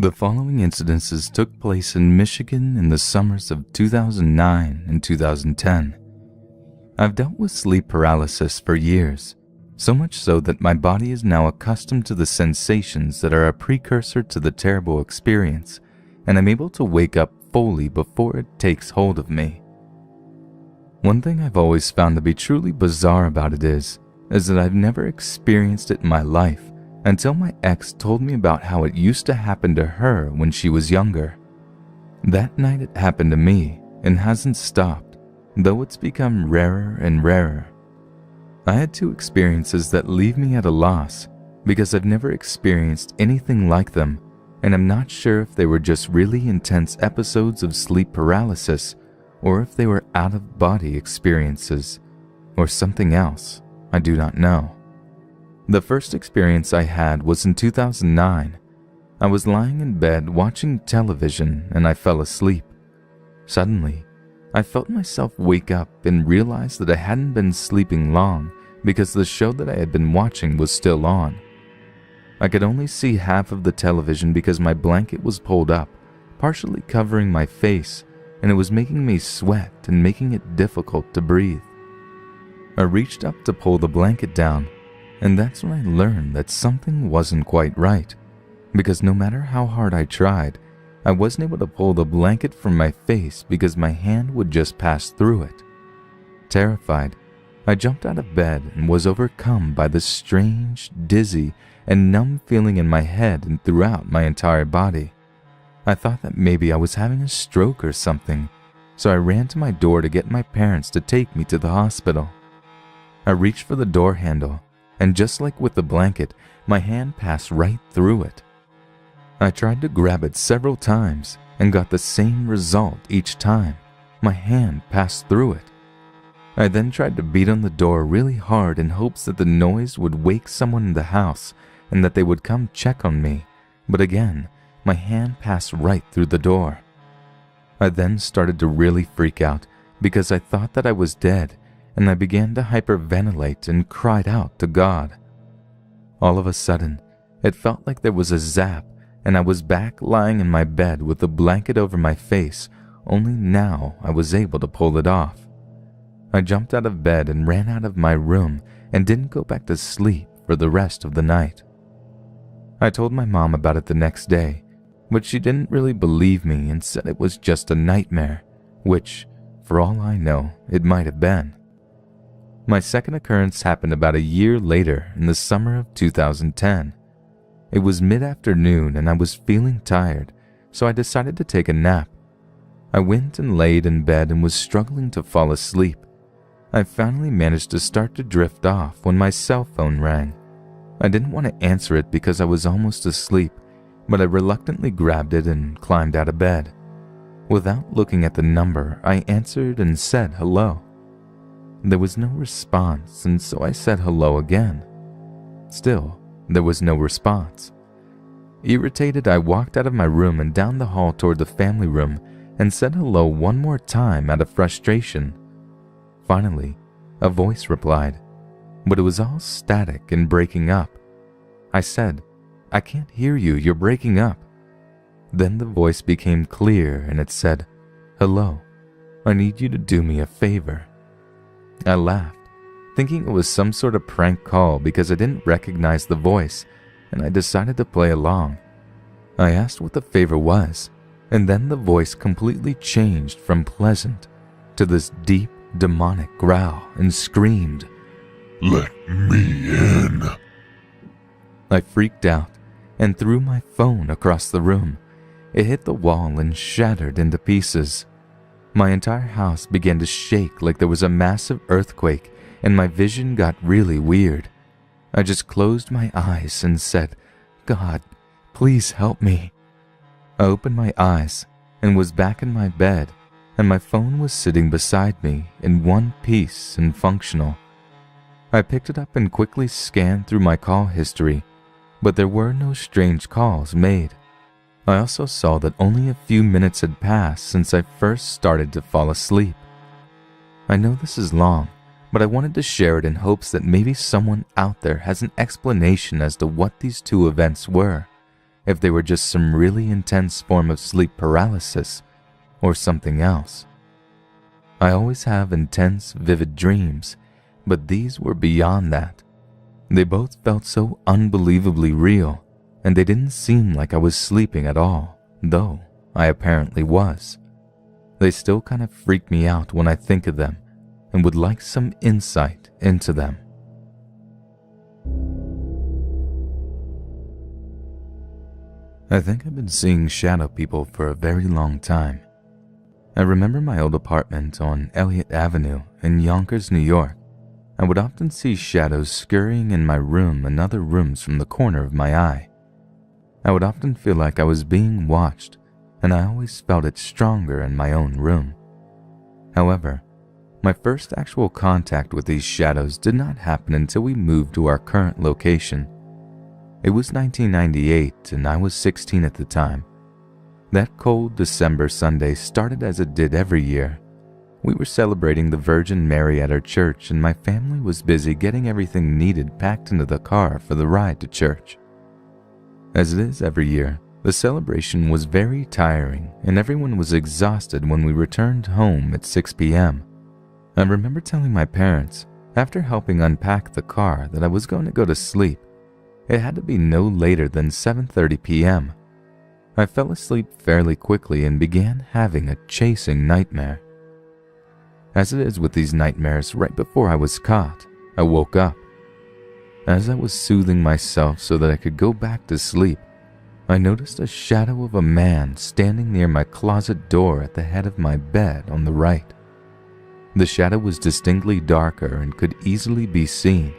The following incidences took place in Michigan in the summers of 2009 and 2010. I've dealt with sleep paralysis for years, so much so that my body is now accustomed to the sensations that are a precursor to the terrible experience, and I'm able to wake up fully before it takes hold of me. One thing I've always found to be truly bizarre about it is that I've never experienced it in my life until my ex told me about how it used to happen to her when she was younger. That night it happened to me and hasn't stopped, though it's become rarer and rarer. I had two experiences that leave me at a loss because I've never experienced anything like them, and I'm not sure if they were just really intense episodes of sleep paralysis or if they were out-of-body experiences or something else. I do not know. The first experience I had was in 2009. I was lying in bed watching television and I fell asleep. Suddenly, I felt myself wake up and realize that I hadn't been sleeping long because the show that I had been watching was still on. I could only see half of the television because my blanket was pulled up, partially covering my face, and it was making me sweat and making it difficult to breathe. I reached up to pull the blanket down, and that's when I learned that something wasn't quite right, because no matter how hard I tried, I wasn't able to pull the blanket from my face because my hand would just pass through it. Terrified, I jumped out of bed and was overcome by the strange, dizzy, and numb feeling in my head and throughout my entire body. I thought that maybe I was having a stroke or something, so I ran to my door to get my parents to take me to the hospital. I reached for the door handle, and just like with the blanket, my hand passed right through it. I tried to grab it several times and got the same result each time. My hand passed through it. I then tried to beat on the door really hard in hopes that the noise would wake someone in the house and that they would come check on me, but again, my hand passed right through the door. I then started to really freak out because I thought that I was dead, and I began to hyperventilate and cried out to God. All of a sudden, it felt like there was a zap, and I was back lying in my bed with the blanket over my face, only now I was able to pull it off. I jumped out of bed and ran out of my room and didn't go back to sleep for the rest of the night. I told my mom about it the next day, but she didn't really believe me and said it was just a nightmare, which, for all I know, it might have been. My second occurrence happened about a year later in the summer of 2010. It was mid-afternoon and I was feeling tired, so I decided to take a nap. I went and laid in bed and was struggling to fall asleep. I finally managed to start to drift off when my cell phone rang. I didn't want to answer it because I was almost asleep, but I reluctantly grabbed it and climbed out of bed. Without looking at the number, I answered and said hello. There was no response, and so I said hello again. Still, there was no response. Irritated, I walked out of my room and down the hall toward the family room and said hello one more time out of frustration. Finally, a voice replied, but it was all static and breaking up. I said, "I can't hear you, you're breaking up." Then the voice became clear and it said, "Hello, I need you to do me a favor." I laughed, thinking it was some sort of prank call because I didn't recognize the voice, and I decided to play along. I asked what the favor was, and then the voice completely changed from pleasant to this deep, demonic growl and screamed, "Let me in." I freaked out and threw my phone across the room. It hit the wall and shattered into pieces. My entire house began to shake like there was a massive earthquake, and my vision got really weird. I just closed my eyes and said, "God, please help me." I opened my eyes and was back in my bed, and my phone was sitting beside me in one piece and functional. I picked it up and quickly scanned through my call history, but there were no strange calls made. I also saw that only a few minutes had passed since I first started to fall asleep. I know this is long, but I wanted to share it in hopes that maybe someone out there has an explanation as to what these two events were, if they were just some really intense form of sleep paralysis or something else. I always have intense, vivid dreams, but these were beyond that. They both felt so unbelievably real, and they didn't seem like I was sleeping at all, though I apparently was. They still kind of freak me out when I think of them and would like some insight into them. I think I've been seeing shadow people for a very long time. I remember my old apartment on Elliott Avenue in Yonkers, New York. I would often see shadows scurrying in my room and other rooms from the corner of my eye. I would often feel like I was being watched, and I always felt it stronger in my own room. However, my first actual contact with these shadows did not happen until we moved to our current location. It was 1998 and I was 16 at the time. That cold December Sunday started as it did every year. We were celebrating the Virgin Mary at our church, and my family was busy getting everything needed packed into the car for the ride to church. As it is every year, the celebration was very tiring and everyone was exhausted when we returned home at 6 p.m. I remember telling my parents, after helping unpack the car, that I was going to go to sleep. It had to be no later than 7:30 p.m. I fell asleep fairly quickly and began having a chasing nightmare. As it is with these nightmares, right before I was caught, I woke up. As I was soothing myself so that I could go back to sleep, I noticed a shadow of a man standing near my closet door at the head of my bed on the right. The shadow was distinctly darker and could easily be seen.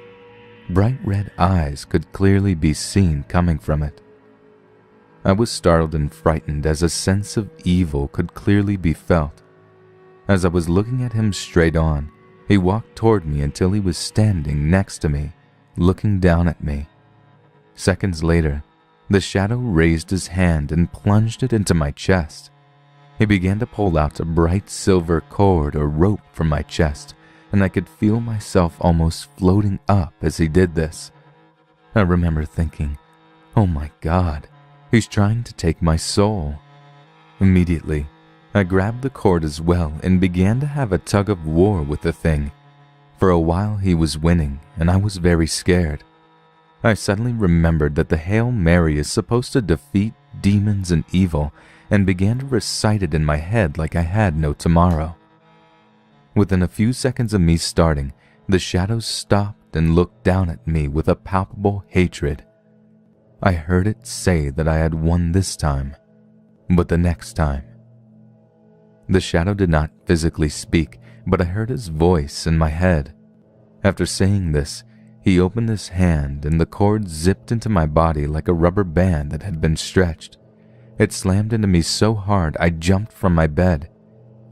Bright red eyes could clearly be seen coming from it. I was startled and frightened as a sense of evil could clearly be felt. As I was looking at him straight on, he walked toward me until he was standing next to me, looking down at me. Seconds later, the shadow raised his hand and plunged it into my chest. He began to pull out a bright silver cord or rope from my chest, and I could feel myself almost floating up as he did this. I remember thinking, "Oh my God, he's trying to take my soul." Immediately, I grabbed the cord as well and began to have a tug of war with the thing. For a while he was winning, and I was very scared. I suddenly remembered that the Hail Mary is supposed to defeat demons and evil, and began to recite it in my head like I had no tomorrow. Within a few seconds of me starting, the shadow stopped and looked down at me with a palpable hatred. I heard it say that I had won this time, but the next time. The shadow did not physically speak, but I heard his voice in my head. After saying this, he opened his hand and the cord zipped into my body like a rubber band that had been stretched. It slammed into me so hard I jumped from my bed.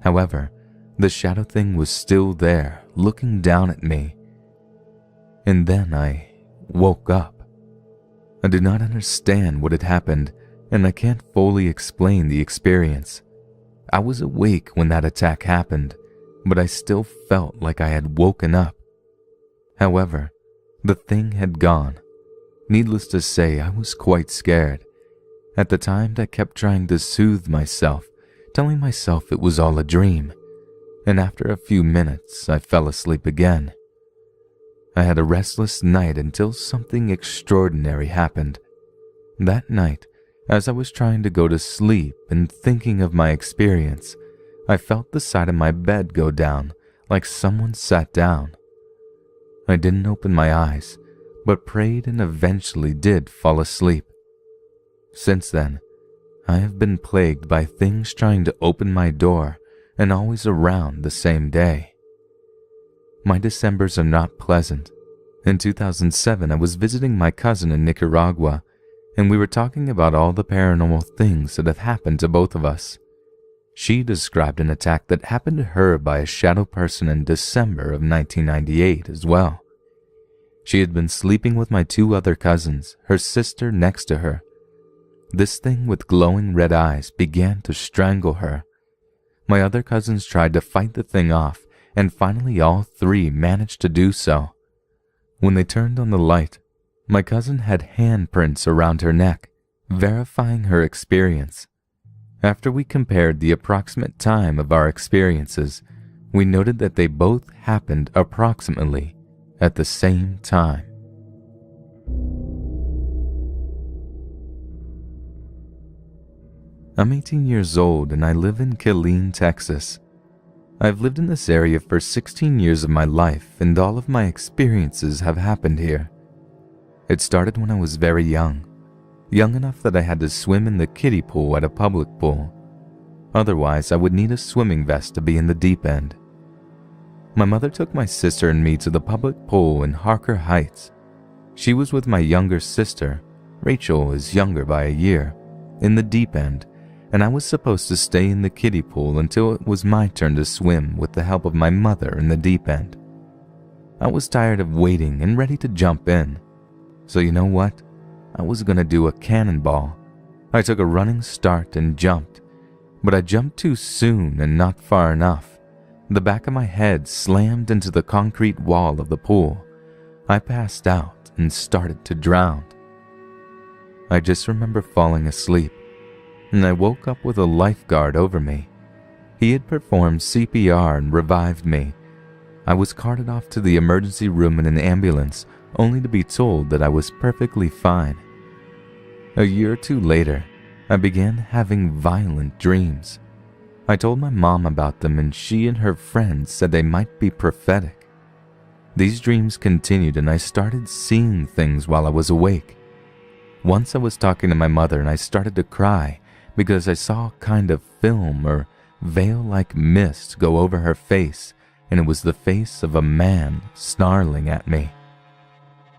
However, the shadow thing was still there, looking down at me. And then I woke up. I did not understand what had happened, and I can't fully explain the experience. I was awake when that attack happened, but I still felt like I had woken up. However, the thing had gone. Needless to say, I was quite scared. At the time, I kept trying to soothe myself, telling myself it was all a dream, and after a few minutes, I fell asleep again. I had a restless night until something extraordinary happened. That night, as I was trying to go to sleep and thinking of my experience, I felt the side of my bed go down, like someone sat down. I didn't open my eyes, but prayed and eventually did fall asleep. Since then, I have been plagued by things trying to open my door and always around the same day. My Decembers are not pleasant. In 2007, I was visiting my cousin in Nicaragua, and we were talking about all the paranormal things that have happened to both of us. She described an attack that happened to her by a shadow person in December of 1998 as well. She had been sleeping with my two other cousins, her sister next to her. This thing with glowing red eyes began to strangle her. My other cousins tried to fight the thing off, and finally all three managed to do so. When they turned on the light, my cousin had handprints around her neck, verifying her experience. After we compared the approximate time of our experiences, we noted that they both happened approximately at the same time. I'm 18 years old and I live in Killeen, Texas. I've lived in this area for 16 years of my life and all of my experiences have happened here. It started when I was very young enough that I had to swim in the kiddie pool at a public pool. Otherwise, I would need a swimming vest to be in the deep end. My mother took my sister and me to the public pool in Harker Heights. She was with my younger sister, Rachel is younger by a year, in the deep end, and I was supposed to stay in the kiddie pool until it was my turn to swim with the help of my mother in the deep end. I was tired of waiting and ready to jump in. So you know what? I was gonna do a cannonball. I took a running start and jumped, but I jumped too soon and not far enough. The back of my head slammed into the concrete wall of the pool. I passed out and started to drown. I just remember falling asleep, and I woke up with a lifeguard over me. He had performed CPR and revived me. I was carted off to the emergency room in an ambulance, only to be told that I was perfectly fine. A year or two later, I began having violent dreams. I told my mom about them and she and her friends said they might be prophetic. These dreams continued and I started seeing things while I was awake. Once I was talking to my mother and I started to cry because I saw a kind of film or veil-like mist go over her face, and it was the face of a man snarling at me.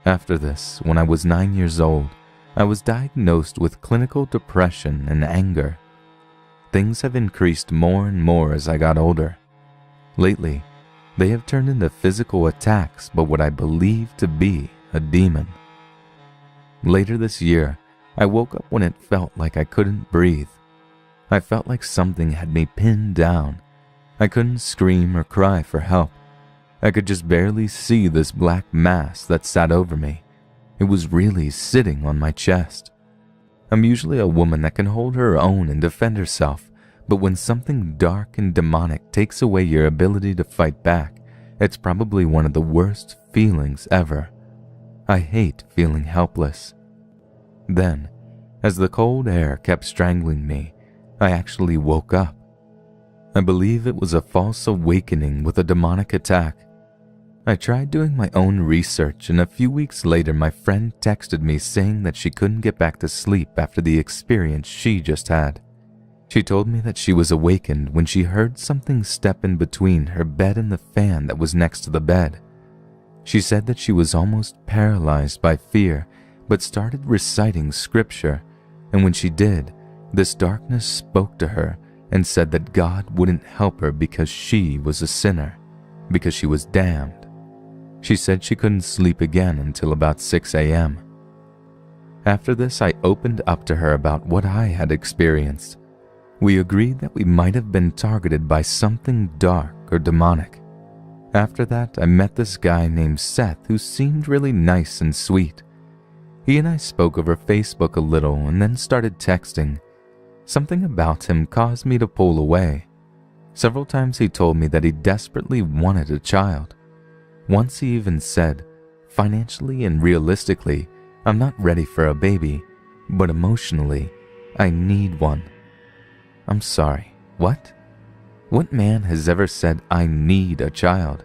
After this, when I was 9 years old, I was diagnosed with clinical depression and anger. Things have increased more and more as I got older. Lately, they have turned into physical attacks by what I believe to be a demon. Later this year, I woke up when it felt like I couldn't breathe. I felt like something had me pinned down. I couldn't scream or cry for help. I could just barely see this black mass that sat over me. It was really sitting on my chest. I'm usually a woman that can hold her own and defend herself, but when something dark and demonic takes away your ability to fight back, it's probably one of the worst feelings ever. I hate feeling helpless. Then, as the cold air kept strangling me, I actually woke up. I believe it was a false awakening with a demonic attack. I tried doing my own research and a few weeks later my friend texted me saying that she couldn't get back to sleep after the experience she just had. She told me that she was awakened when she heard something step in between her bed and the fan that was next to the bed. She said that she was almost paralyzed by fear but started reciting scripture, and when she did, this darkness spoke to her and said that God wouldn't help her because she was a sinner, because she was damned. She said she couldn't sleep again until about 6 a.m. After this, I opened up to her about what I had experienced. We agreed that we might have been targeted by something dark or demonic. After that, I met this guy named Seth who seemed really nice and sweet. He and I spoke over Facebook a little and then started texting. Something about him caused me to pull away. Several times he told me that he desperately wanted a child. Once he even said, financially and realistically, I'm not ready for a baby, but emotionally, I need one. I'm sorry, what? What man has ever said I need a child?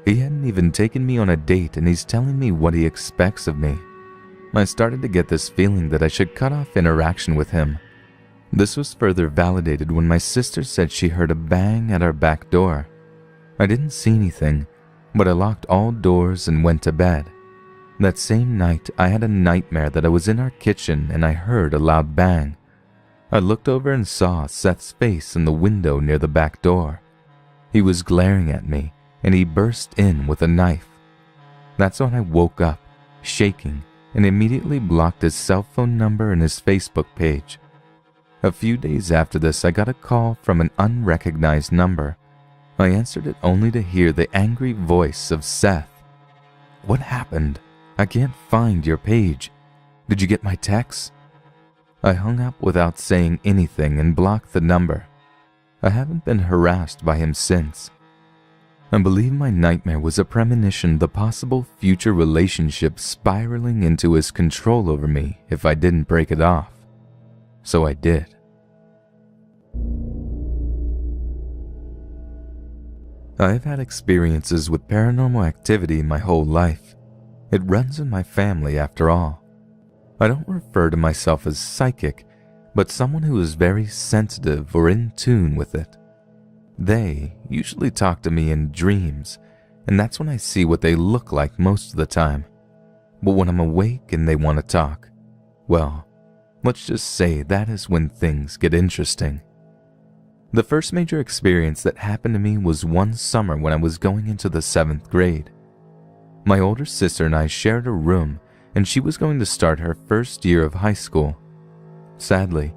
He hadn't even taken me on a date and he's telling me what he expects of me. I started to get this feeling that I should cut off interaction with him. This was further validated when my sister said she heard a bang at our back door. I didn't see anything, but I locked all doors and went to bed. That same night, I had a nightmare that I was in our kitchen and I heard a loud bang. I looked over and saw Seth's face in the window near the back door. He was glaring at me and he burst in with a knife. That's when I woke up, shaking, and immediately blocked his cell phone number and his Facebook page. A few days after this, I got a call from an unrecognized number. I answered it only to hear the angry voice of Seth. What happened? I can't find your page. Did you get my text? I hung up without saying anything and blocked the number. I haven't been harassed by him since. I believe my nightmare was a premonition of the possible future relationship spiraling into his control over me if I didn't break it off. So I did. I've had experiences with paranormal activity my whole life. It runs in my family after all. I don't refer to myself as psychic, but someone who is very sensitive or in tune with it. They usually talk to me in dreams, and that's when I see what they look like most of the time. But when I'm awake and they want to talk, well, let's just say that is when things get interesting. The first major experience that happened to me was one summer when I was going into the 7th grade. My older sister and I shared a room, and she was going to start her first year of high school. Sadly,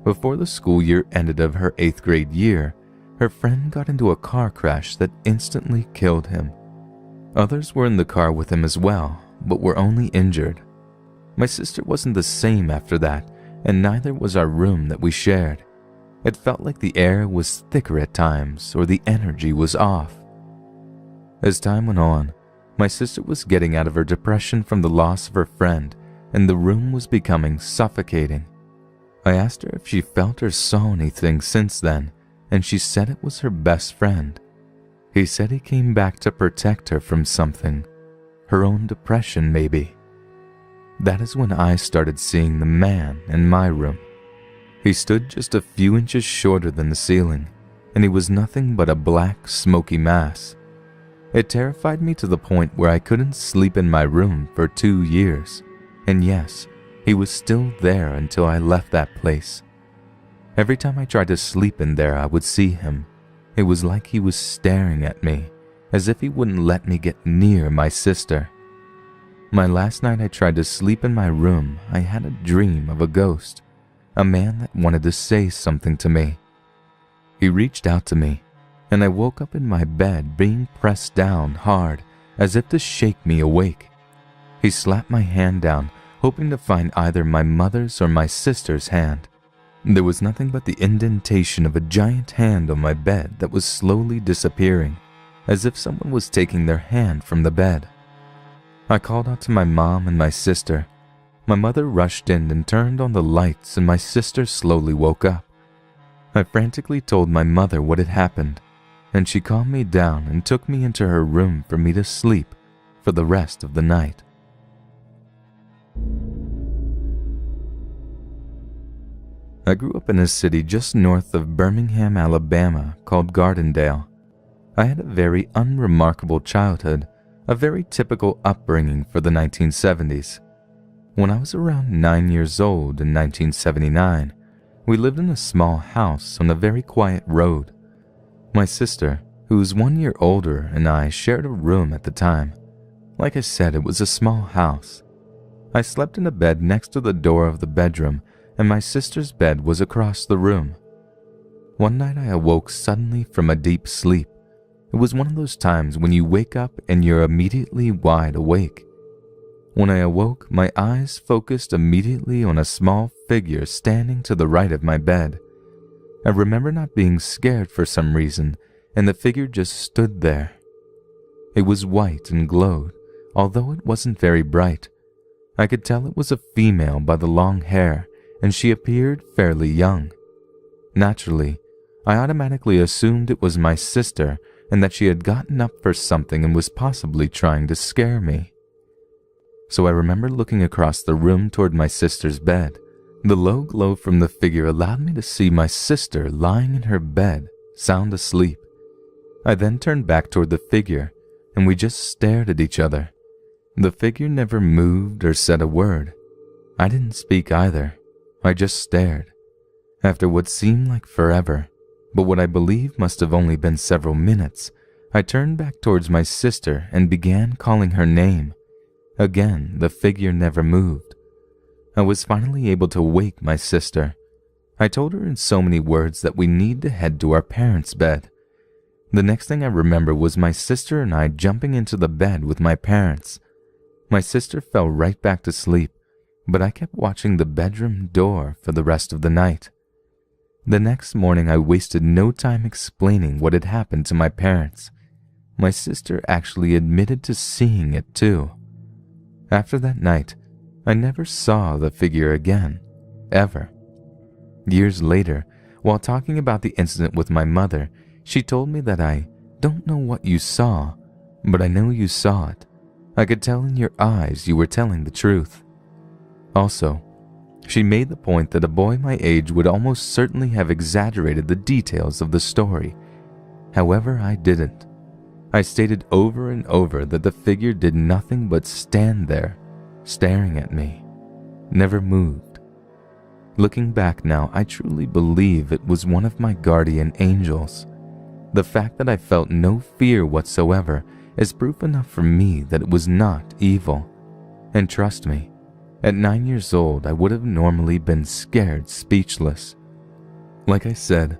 before the school year ended of her 8th grade year, her friend got into a car crash that instantly killed him. Others were in the car with him as well, but were only injured. My sister wasn't the same after that, and neither was our room that we shared. It felt like the air was thicker at times, or the energy was off. As time went on, my sister was getting out of her depression from the loss of her friend, and the room was becoming suffocating. I asked her if she felt or saw anything since then, and she said it was her best friend. He said he came back to protect her from something, her own depression maybe. That is when I started seeing the man in my room. He stood just a few inches shorter than the ceiling, and he was nothing but a black, smoky mass. It terrified me to the point where I couldn't sleep in my room for 2 years, and yes, he was still there until I left that place. Every time I tried to sleep in there, I would see him. It was like he was staring at me, as if he wouldn't let me get near my sister. My last night I tried to sleep in my room, I had a dream of a ghost, a man that wanted to say something to me. He reached out to me, and I woke up in my bed being pressed down hard, as if to shake me awake. He slapped my hand down, hoping to find either my mother's or my sister's hand. There was nothing but the indentation of a giant hand on my bed that was slowly disappearing, as if someone was taking their hand from the bed. I called out to my mom and my sister. My mother rushed in and turned on the lights, and my sister slowly woke up. I frantically told my mother what had happened, and she calmed me down and took me into her room for me to sleep for the rest of the night. I grew up in a city just north of Birmingham, Alabama called Gardendale. I had a very unremarkable childhood, a very typical upbringing for the 1970s. When I was around 9 years old in 1979, we lived in a small house on a very quiet road. My sister, who was 1 year older, and I shared a room at the time. Like I said, it was a small house. I slept in a bed next to the door of the bedroom, and my sister's bed was across the room. One night I awoke suddenly from a deep sleep. It was one of those times when you wake up and you're immediately wide awake. When I awoke, my eyes focused immediately on a small figure standing to the right of my bed. I remember not being scared for some reason, and the figure just stood there. It was white and glowed, although it wasn't very bright. I could tell it was a female by the long hair, and she appeared fairly young. Naturally, I automatically assumed it was my sister and that she had gotten up for something and was possibly trying to scare me. So I remember looking across the room toward my sister's bed. The low glow from the figure allowed me to see my sister lying in her bed, sound asleep. I then turned back toward the figure, and we just stared at each other. The figure never moved or said a word. I didn't speak either. I just stared. After what seemed like forever, but what I believe must have only been several minutes, I turned back towards my sister and began calling her name. Again, the figure never moved. I was finally able to wake my sister. I told her in so many words that we need to head to our parents' bed. The next thing I remember was my sister and I jumping into the bed with my parents. My sister fell right back to sleep, but I kept watching the bedroom door for the rest of the night. The next morning, I wasted no time explaining what had happened to my parents. My sister actually admitted to seeing it too. After that night, I never saw the figure again, ever. Years later, while talking about the incident with my mother, she told me that I don't know what you saw, but I know you saw it. I could tell in your eyes you were telling the truth. Also, she made the point that a boy my age would almost certainly have exaggerated the details of the story. However, I didn't. I stated over and over that the figure did nothing but stand there, staring at me, never moved. Looking back now, I truly believe it was one of my guardian angels. The fact that I felt no fear whatsoever is proof enough for me that it was not evil. And trust me, at 9 years old, I would have normally been scared speechless. Like I said,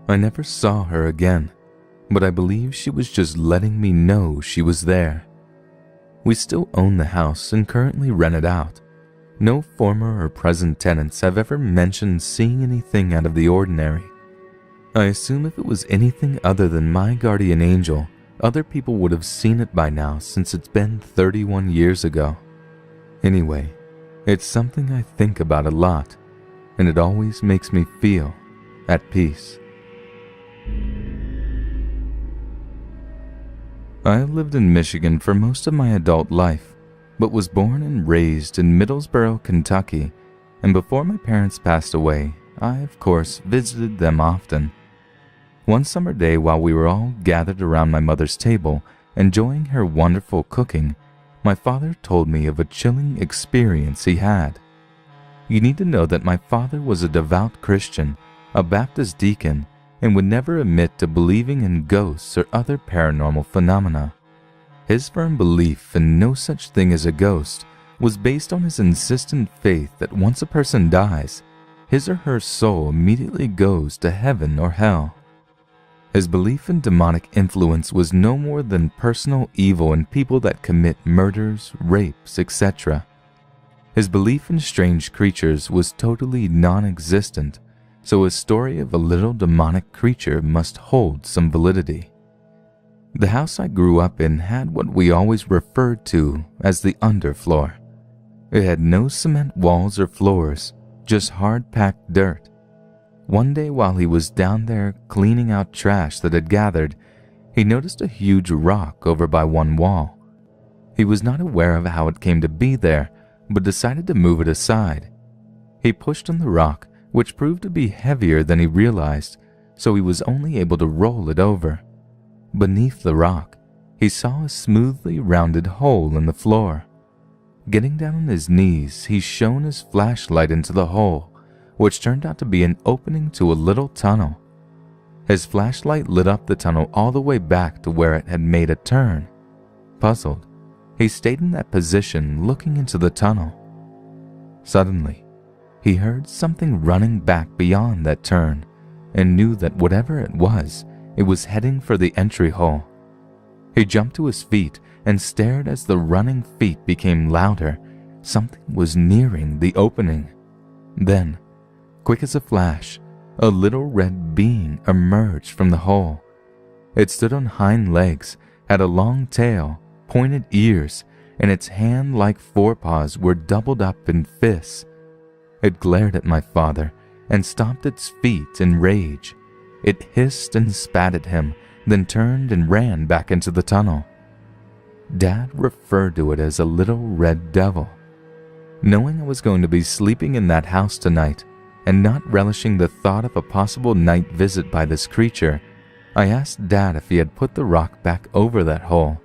I never saw her again, but I believe she was just letting me know she was there. We still own the house and currently rent it out. No former or present tenants have ever mentioned seeing anything out of the ordinary. I assume if it was anything other than my guardian angel, other people would have seen it by now since it's been 31 years ago. Anyway, it's something I think about a lot, and it always makes me feel at peace. I lived in Michigan for most of my adult life, but was born and raised in Middlesboro, Kentucky, and before my parents passed away, I, of course, visited them often. One summer day while we were all gathered around my mother's table, enjoying her wonderful cooking, my father told me of a chilling experience he had. You need to know that my father was a devout Christian, a Baptist deacon, and would never admit to believing in ghosts or other paranormal phenomena. His firm belief in no such thing as a ghost was based on his insistent faith that once a person dies, his or her soul immediately goes to heaven or hell. His belief in demonic influence was no more than personal evil in people that commit murders, rapes, etc. His belief in strange creatures was totally non-existent, so a story of a little demonic creature must hold some validity. The house I grew up in had what we always referred to as the underfloor. It had no cement walls or floors, just hard-packed dirt. One day while he was down there cleaning out trash that had gathered, he noticed a huge rock over by one wall. He was not aware of how it came to be there, but decided to move it aside. He pushed on the rock, which proved to be heavier than he realized, so he was only able to roll it over. Beneath the rock, he saw a smoothly rounded hole in the floor. Getting down on his knees, he shone his flashlight into the hole, which turned out to be an opening to a little tunnel. His flashlight lit up the tunnel all the way back to where it had made a turn. Puzzled, he stayed in that position looking into the tunnel. Suddenly, he heard something running back beyond that turn and knew that whatever it was heading for the entry hole. He jumped to his feet and stared as the running feet became louder. Something was nearing the opening. Then, quick as a flash, a little red being emerged from the hole. It stood on hind legs, had a long tail, pointed ears, and its hand-like forepaws were doubled up in fists. It glared at my father and stomped its feet in rage. It hissed and spat at him, then turned and ran back into the tunnel. Dad referred to it as a little red devil. Knowing I was going to be sleeping in that house tonight, and not relishing the thought of a possible night visit by this creature, I asked Dad if he had put the rock back over that hole.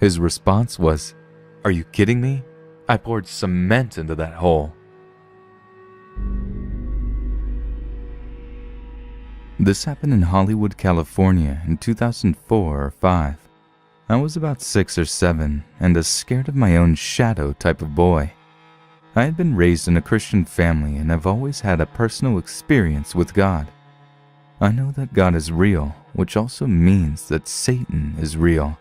His response was, "Are you kidding me? I poured cement into that hole." This happened in Hollywood, California in 2004 or 5. I was about 6 or 7 and a scared of my own shadow type of boy. I had been raised in a Christian family and have always had a personal experience with God. I know that God is real, which also means that Satan is real,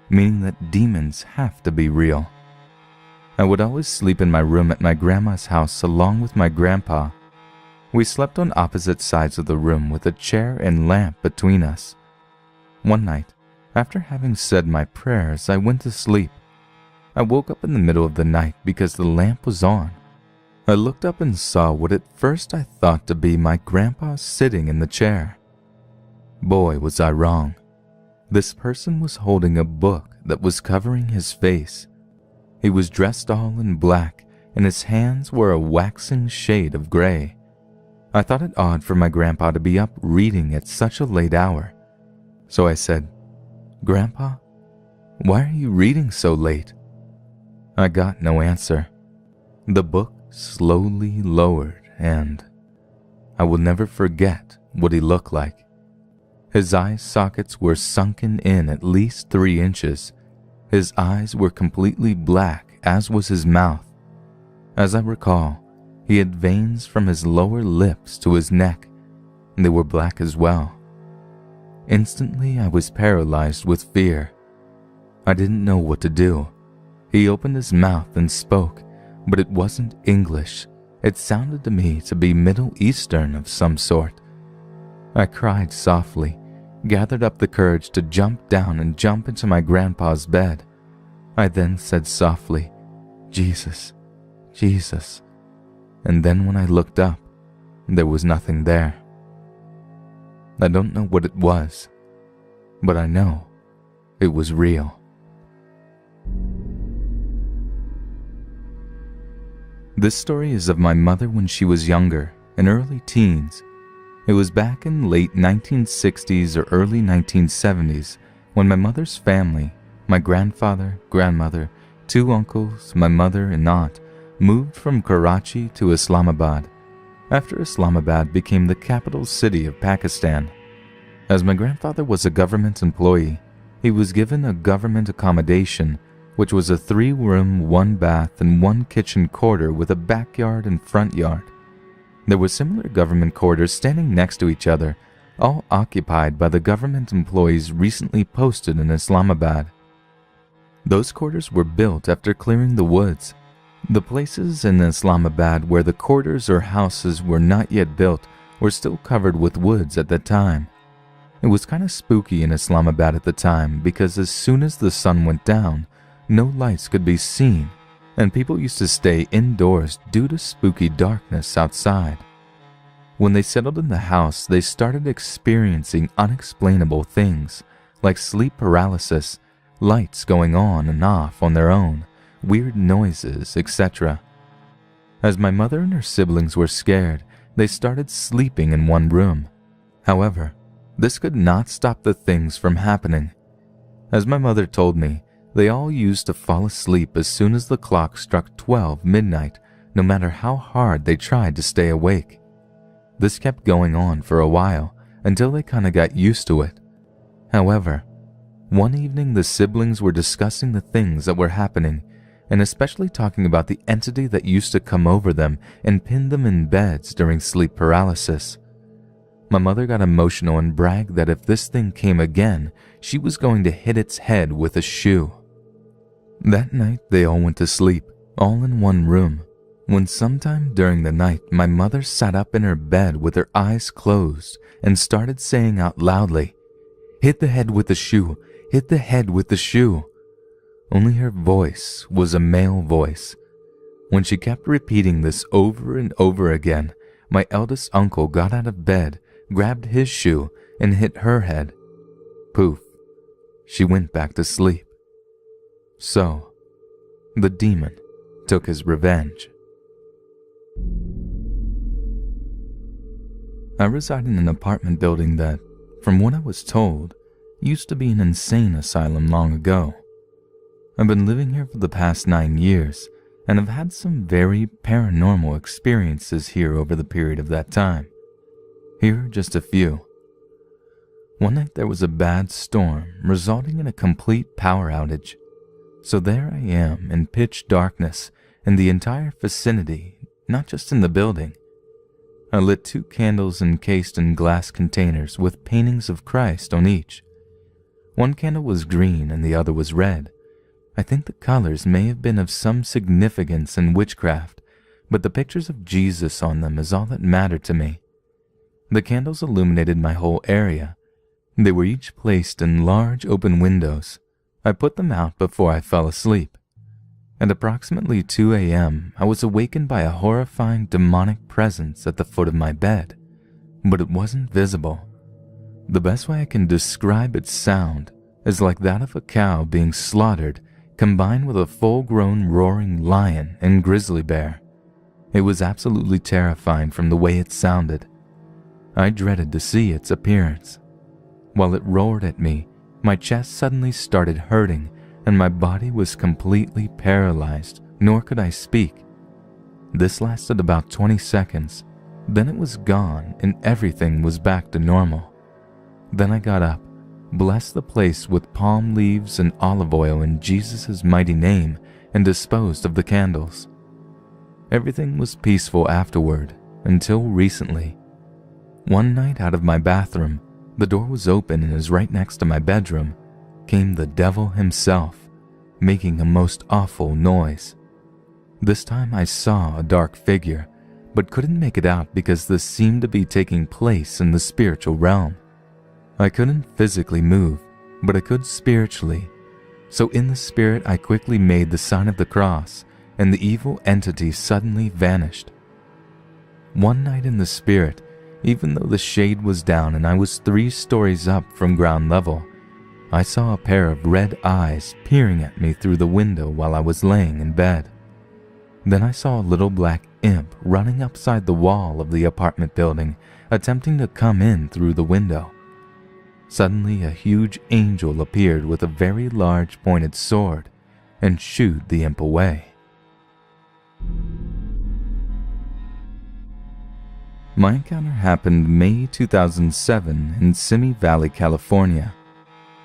meaning that demons have to be real. I would always sleep in my room at my grandma's house along with my grandpa. We slept on opposite sides of the room with a chair and lamp between us. One night, after having said my prayers, I went to sleep. I woke up in the middle of the night because the lamp was on. I looked up and saw what at first I thought to be my grandpa sitting in the chair. Boy, was I wrong. This person was holding a book that was covering his face. He was dressed all in black, and his hands were a waxing shade of gray. I thought it odd for my grandpa to be up reading at such a late hour. So I said, "Grandpa, why are you reading so late?" I got no answer. The book slowly lowered, and I will never forget what he looked like. His eye sockets were sunken in at least 3 inches. His eyes were completely black, as was his mouth. As I recall, he had veins from his lower lips to his neck, and they were black as well. Instantly, I was paralyzed with fear. I didn't know what to do. He opened his mouth and spoke, but it wasn't English. It sounded to me to be Middle Eastern of some sort. I cried softly, gathered up the courage to jump down and jump into my grandpa's bed. I then said softly, "Jesus, Jesus." And then when I looked up, there was nothing there. I don't know what it was, but I know it was real. This story is of my mother when she was younger, in early teens. It was back in late 1960s or early 1970s when my mother's family, my grandfather, grandmother, 2 uncles, my mother and aunt, moved from Karachi to Islamabad after Islamabad became the capital city of Pakistan. As my grandfather was a government employee, he was given a government accommodation, which was a 3-room, 1-bath, and 1-kitchen quarter with a backyard and front yard. There were similar government quarters standing next to each other, all occupied by the government employees recently posted in Islamabad. Those quarters were built after clearing the woods. The places in Islamabad where the quarters or houses were not yet built were still covered with woods at that time. It was kind of spooky in Islamabad at the time because as soon as the sun went down, no lights could be seen, and people used to stay indoors due to spooky darkness outside. When they settled in the house, they started experiencing unexplainable things like sleep paralysis, lights going on and off on their own, weird noises, etc. As my mother and her siblings were scared, they started sleeping in one room. However, this could not stop the things from happening. As my mother told me, they all used to fall asleep as soon as the clock struck 12 midnight, no matter how hard they tried to stay awake. This kept going on for a while until they kinda got used to it. However, one evening the siblings were discussing the things that were happening, and especially talking about the entity that used to come over them and pin them in beds during sleep paralysis. My mother got emotional and bragged that if this thing came again, she was going to hit its head with a shoe. That night, they all went to sleep, all in one room, when sometime during the night, my mother sat up in her bed with her eyes closed and started saying out loudly, "Hit the head with the shoe, hit the head with the shoe." Only her voice was a male voice. When she kept repeating this over and over again, my eldest uncle got out of bed, grabbed his shoe, and hit her head. Poof, she went back to sleep. So, the demon took his revenge. I reside in an apartment building that, from what I was told, used to be an insane asylum long ago. I've been living here for the past 9 years, and have had some very paranormal experiences here over the period of that time. Here are just a few. One night there was a bad storm, resulting in a complete power outage. So there I am in pitch darkness in the entire vicinity, not just in the building. I lit 2 candles encased in glass containers with paintings of Christ on each. One candle was green and the other was red. I think the colors may have been of some significance in witchcraft, but the pictures of Jesus on them is all that mattered to me. The candles illuminated my whole area. They were each placed in large open windows. I put them out before I fell asleep. At approximately 2 a.m., I was awakened by a horrifying demonic presence at the foot of my bed, but it wasn't visible. The best way I can describe its sound is like that of a cow being slaughtered combined with a full-grown roaring lion and grizzly bear. It was absolutely terrifying from the way it sounded. I dreaded to see its appearance. While it roared at me, my chest suddenly started hurting and my body was completely paralyzed, nor could I speak. This lasted about 20 seconds. Then it was gone and everything was back to normal. Then I got up, blessed the place with palm leaves and olive oil in Jesus' mighty name, and disposed of the candles. Everything was peaceful afterward, until recently. One night out of my bathroom, the door was open and is right next to my bedroom, came the devil himself, making a most awful noise. This time I saw a dark figure, but couldn't make it out because this seemed to be taking place in the spiritual realm. I couldn't physically move, but I could spiritually. So in the spirit I quickly made the sign of the cross, and the evil entity suddenly vanished. One night in the spirit, even though the shade was down and I was 3 stories up from ground level, I saw a pair of red eyes peering at me through the window while I was laying in bed. Then I saw a little black imp running upside the wall of the apartment building, attempting to come in through the window. Suddenly, a huge angel appeared with a very large pointed sword and shooed the imp away. My encounter happened May 2007 in Simi Valley, California.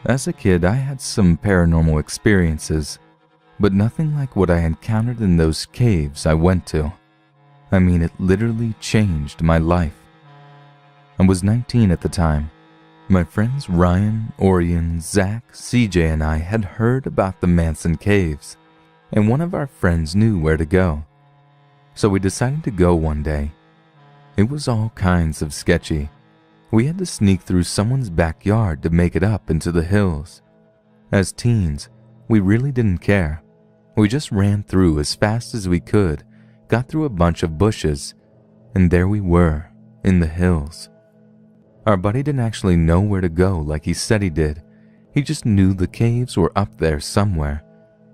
As a kid, I had some paranormal experiences, but nothing like what I encountered in those caves I went to. I mean, it literally changed my life. I was 19 at the time. My friends Ryan, Orion, Zach, CJ, and I had heard about the Manson Caves, and one of our friends knew where to go. So we decided to go one day. It was all kinds of sketchy. We had to sneak through someone's backyard to make it up into the hills. As teens, we really didn't care. We just ran through as fast as we could, got through a bunch of bushes, and there we were, in the hills. Our buddy didn't actually know where to go like he said he did. He just knew the caves were up there somewhere,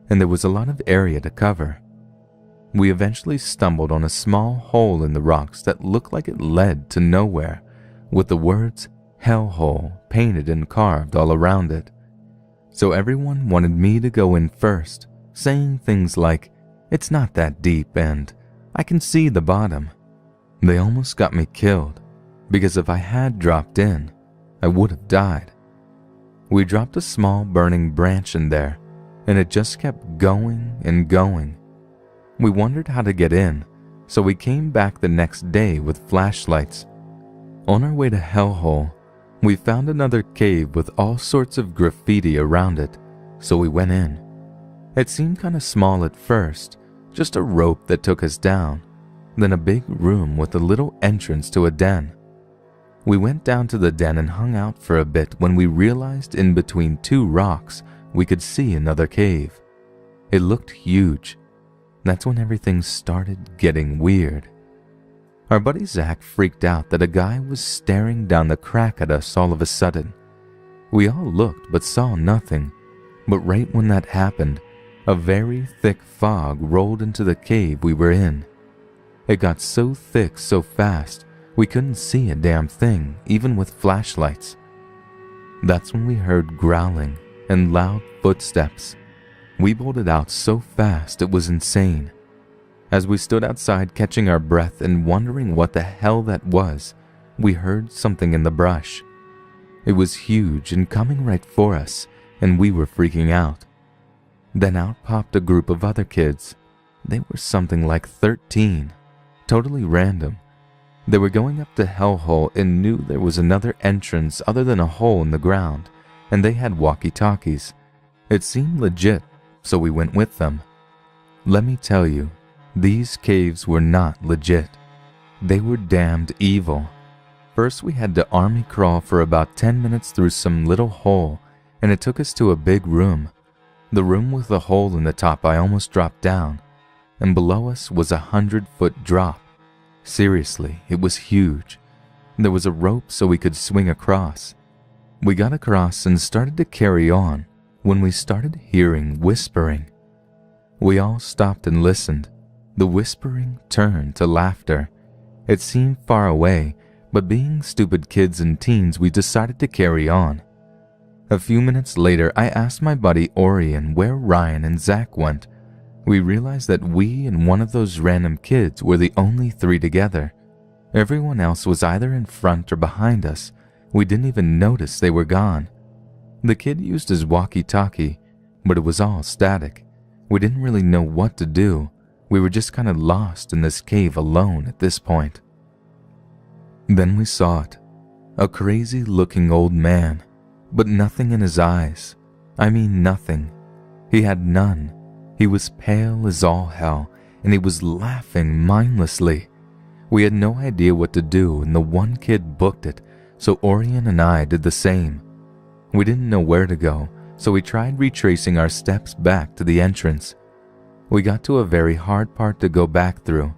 and there was a lot of area to cover. We eventually stumbled on a small hole in the rocks that looked like it led to nowhere, with the words "Hellhole" painted and carved all around it. So everyone wanted me to go in first, saying things like, "It's not that deep and I can see the bottom." They almost got me killed, because if I had dropped in, I would have died. We dropped a small burning branch in there, and it just kept going and going. We wondered how to get in, so we came back the next day with flashlights. On our way to Hellhole, we found another cave with all sorts of graffiti around it, so we went in. It seemed kind of small at first, just a rope that took us down, then a big room with a little entrance to a den. We went down to the den and hung out for a bit when we realized in between 2 rocks we could see another cave. It looked huge. That's when everything started getting weird. Our buddy Zach freaked out that a guy was staring down the crack at us all of a sudden. We all looked but saw nothing, but right when that happened, a very thick fog rolled into the cave we were in. It got so thick so fast, we couldn't see a damn thing, even with flashlights. That's when we heard growling and loud footsteps. We bolted out so fast it was insane. As we stood outside catching our breath and wondering what the hell that was, we heard something in the brush. It was huge and coming right for us, and we were freaking out. Then out popped a group of other kids. They were something like 13, totally random. They were going up to Hellhole and knew there was another entrance other than a hole in the ground, and they had walkie-talkies. It seemed legit, so we went with them. Let me tell you, these caves were not legit. They were damned evil. First we had to army crawl for about 10 minutes through some little hole, and it took us to a big room. The room with a hole in the top I almost dropped down, and below us was a 100-foot drop. Seriously, it was huge. There was a rope so we could swing across. We got across and started to carry on when we started hearing whispering. We all stopped and listened. The whispering turned to laughter. It seemed far away, but being stupid kids and teens, we decided to carry on. A few minutes later, I asked my buddy Orion where Ryan and Zach went. We realized that we and one of those random kids were the only three together. Everyone else was either in front or behind us. We didn't even notice they were gone. The kid used his walkie-talkie, but it was all static. We didn't really know what to do. We were just kind of lost in this cave alone at this point. Then we saw it. A crazy-looking old man, but nothing in his eyes. I mean nothing. He had none. He was pale as all hell, and he was laughing mindlessly. We had no idea what to do, and the one kid booked it, so Orion and I did the same. We didn't know where to go, so we tried retracing our steps back to the entrance. We got to a very hard part to go back through.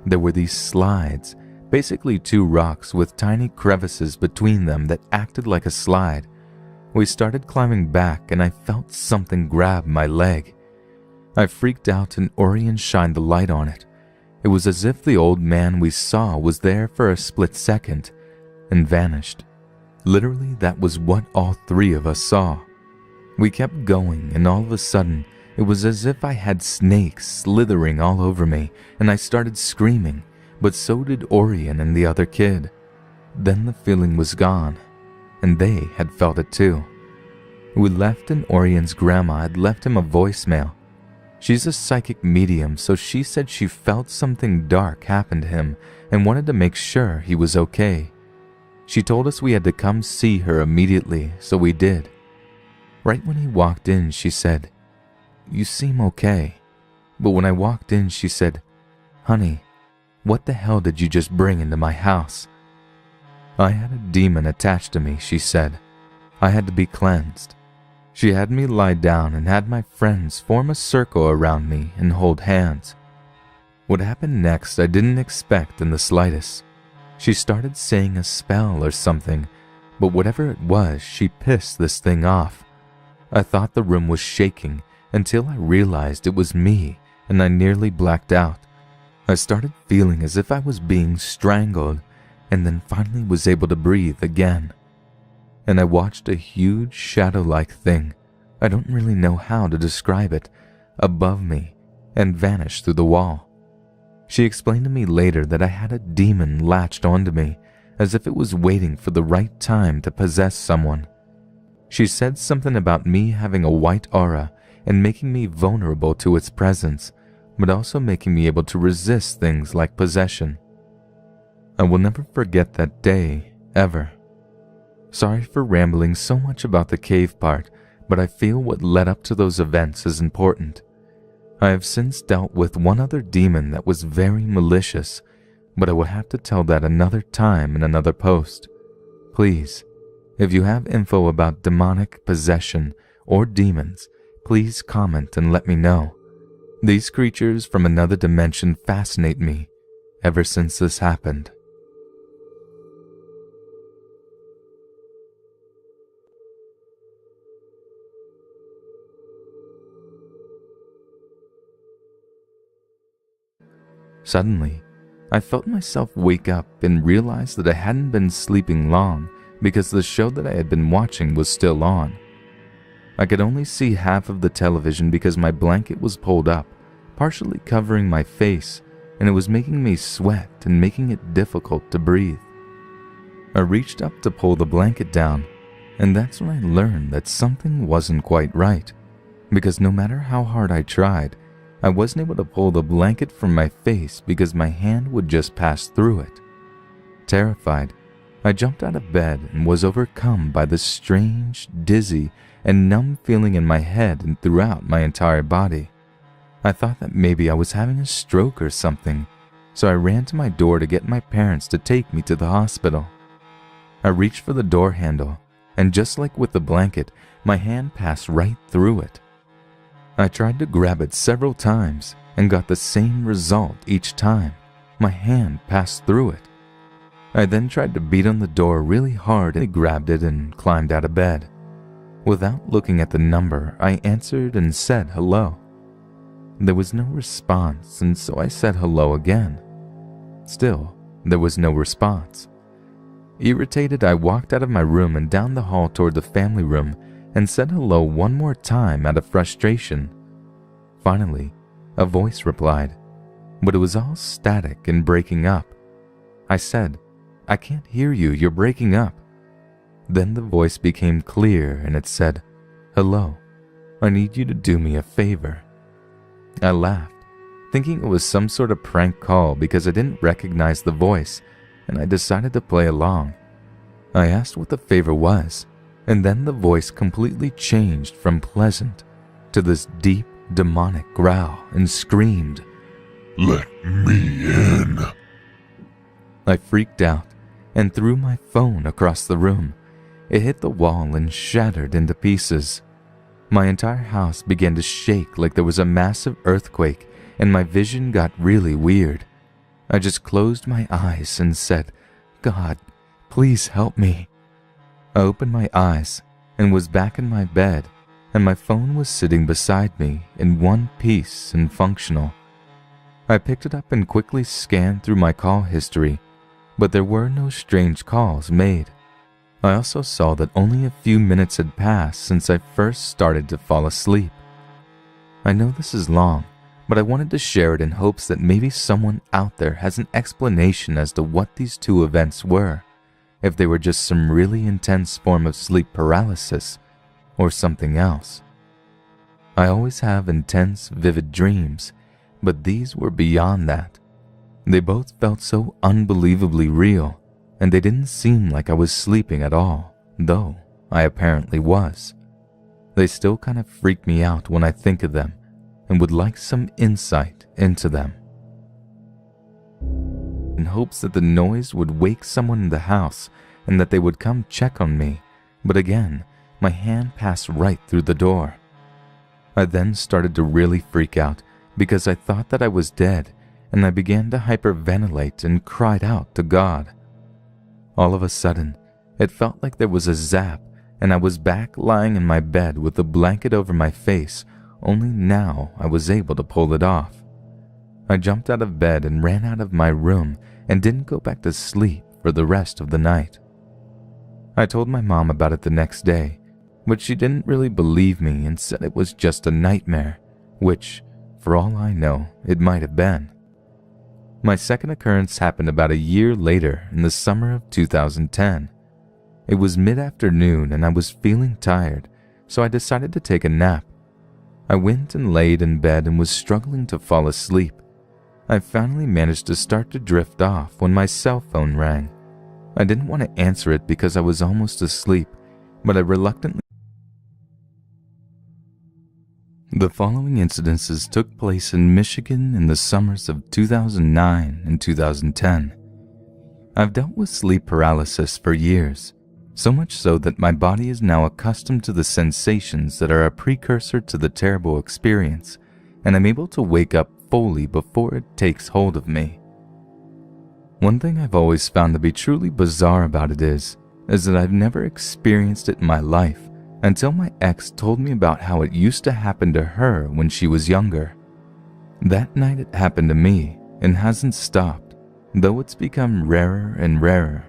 There were these slides, basically two rocks with tiny crevices between them that acted like a slide. We started climbing back and I felt something grab my leg. I freaked out and Orion shined the light on it. It was as if the old man we saw was there for a split second and vanished. Literally, that was what all three of us saw. We kept going and all of a sudden, it was as if I had snakes slithering all over me and I started screaming, but so did Orion and the other kid. Then the feeling was gone, and they had felt it too. We left and Orion's grandma had left him a voicemail. She's a psychic medium, so she said she felt something dark happen to him and wanted to make sure he was okay. She told us we had to come see her immediately, so we did. Right when he walked in, she said, "You seem okay." But when I walked in, she said, "Honey, what the hell did you just bring into my house?" I had a demon attached to me, she said. I had to be cleansed. She had me lie down and had my friends form a circle around me and hold hands. What happened next I didn't expect in the slightest. She started saying a spell or something, but whatever it was, she pissed this thing off. I thought the room was shaking until I realized it was me and I nearly blacked out. I started feeling as if I was being strangled and then finally was able to breathe again. And I watched a huge shadow-like thing, I don't really know how to describe it, above me and vanish through the wall. She explained to me later that I had a demon latched onto me, as if it was waiting for the right time to possess someone. She said something about me having a white aura and making me vulnerable to its presence, but also making me able to resist things like possession. I will never forget that day, ever. Sorry for rambling so much about the cave part, but I feel what led up to those events is important. I have since dealt with one other demon that was very malicious, but I will have to tell that another time in another post. Please, if you have info about demonic possession or demons, please comment and let me know. These creatures from another dimension fascinate me ever since this happened. Suddenly, I felt myself wake up and realize that I hadn't been sleeping long because the show that I had been watching was still on. I could only see half of the television because my blanket was pulled up, partially covering my face, and it was making me sweat and making it difficult to breathe. I reached up to pull the blanket down, and that's when I learned that something wasn't quite right, because no matter how hard I tried, I wasn't able to pull the blanket from my face because my hand would just pass through it. Terrified, I jumped out of bed and was overcome by the strange, dizzy, and numb feeling in my head and throughout my entire body. I thought that maybe I was having a stroke or something, so I ran to my door to get my parents to take me to the hospital. I reached for the door handle, and just like with the blanket, my hand passed right through it. I tried to grab it several times and got the same result each time. My hand passed through it. I then tried to beat on the door really hard and grabbed it and climbed out of bed. Without looking at the number, I answered and said hello. There was no response, and so I said hello again. Still, there was no response. Irritated, I walked out of my room and down the hall toward the family room and said hello one more time out of frustration. Finally, a voice replied, but it was all static and breaking up. I said, "I can't hear you, you're breaking up." Then the voice became clear and it said, "Hello, I need you to do me a favor." I laughed, thinking it was some sort of prank call because I didn't recognize the voice, and I decided to play along. I asked what the favor was, and then the voice completely changed from pleasant to this deep, demonic growl and screamed, "Let me in." I freaked out and threw my phone across the room. It hit the wall and shattered into pieces. My entire house began to shake like there was a massive earthquake, and my vision got really weird. I just closed my eyes and said, "God, please help me." I opened my eyes and was back in my bed, and my phone was sitting beside me in one piece and functional. I picked it up and quickly scanned through my call history, but there were no strange calls made. I also saw that only a few minutes had passed since I first started to fall asleep. I know this is long, but I wanted to share it in hopes that maybe someone out there has an explanation as to what these two events were, if they were just some really intense form of sleep paralysis or something else. I always have intense, vivid dreams, but these were beyond that. They both felt so unbelievably real, and they didn't seem like I was sleeping at all, though I apparently was. They still kind of freak me out when I think of them, and would like some insight into them. In hopes that the noise would wake someone in the house and that they would come check on me, but again, my hand passed right through the door. I then started to really freak out because I thought that I was dead, and I began to hyperventilate and cried out to God. All of a sudden, it felt like there was a zap, and I was back lying in my bed with a blanket over my face, only now I was able to pull it off. I jumped out of bed and ran out of my room and didn't go back to sleep for the rest of the night. I told my mom about it the next day, but she didn't really believe me and said it was just a nightmare, which, for all I know, it might have been. My second occurrence happened about a year later in the summer of 2010. It was mid-afternoon and I was feeling tired, so I decided to take a nap. I went and laid in bed and was struggling to fall asleep. I finally managed to start to drift off when my cell phone rang. I didn't want to answer it because I was almost asleep, but I reluctantly. The following incidences took place in Michigan in the summers of 2009 and 2010. I've dealt with sleep paralysis for years, so much so that my body is now accustomed to the sensations that are a precursor to the terrible experience, and I'm able to wake up fully before it takes hold of me. One thing I've always found to be truly bizarre about it is that I've never experienced it in my life until my ex told me about how it used to happen to her when she was younger. That night it happened to me and hasn't stopped, though it's become rarer and rarer.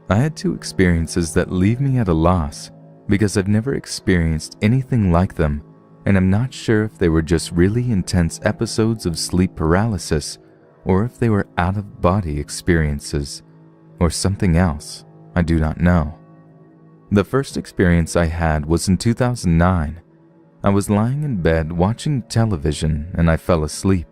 I had two experiences that leave me at a loss because I've never experienced anything like them, and I'm not sure if they were just really intense episodes of sleep paralysis or if they were out-of-body experiences or something else. I do not know. The first experience I had was in 2009. I was lying in bed watching television and I fell asleep.